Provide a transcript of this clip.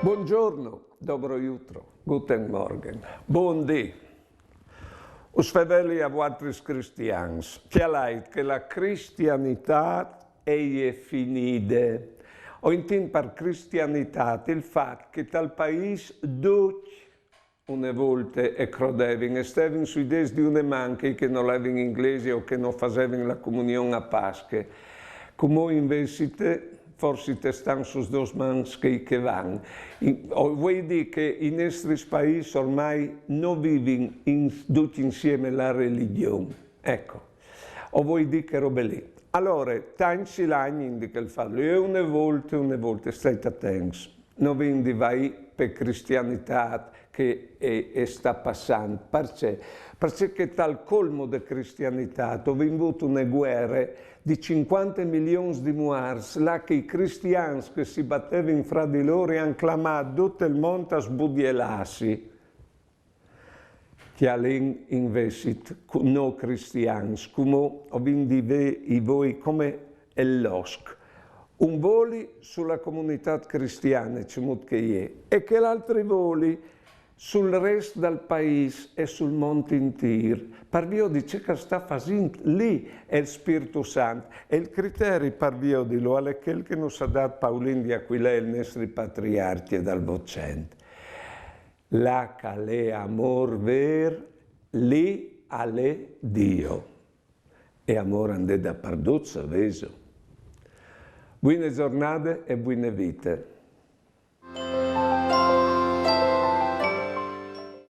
Buongiorno, dobro jutro, guten Morgen, buondì. Us fedeli a vostri cristians, che leit che la cristianità è finita. O intin per cristianità il fatto che tal paese tutti una volta e credevano e stavano sui des di una manche che non avevano inglese o che non facevano la comunione a Pasche. Come invece forse te stanno su due mans che vanno. Vuoi dire che i nostri paesi ormai non vivono tutti insieme la religione? Ecco, o vuoi dire che robe lì? Allora, tanti anni indica il fatto, e una volta, state attenti, non vendi vai per cristianità che sta passando, perché tal colmo di cristianità, dove in avuto una guerra di 50 milioni di morti, là che i cristiani che si battevano fra di loro hanno clamato tutto il mondo a sbudielarsi, che all'in investit no cristiani, come ho di voi come l'osc. Un voli sulla comunità cristiana, e che l'altro voli sul resto del paese e sul monte intero. Per via di ciò che sta facendo lì è il Spirito Santo. E il criterio per via di lo è quel che nos ha dato Paolin di Aquila e i nostri patriarchi dal Vocente. La che amor ver, lì alle Dio. E amore ande da perduzza, veso. Buone giornate e buone vite.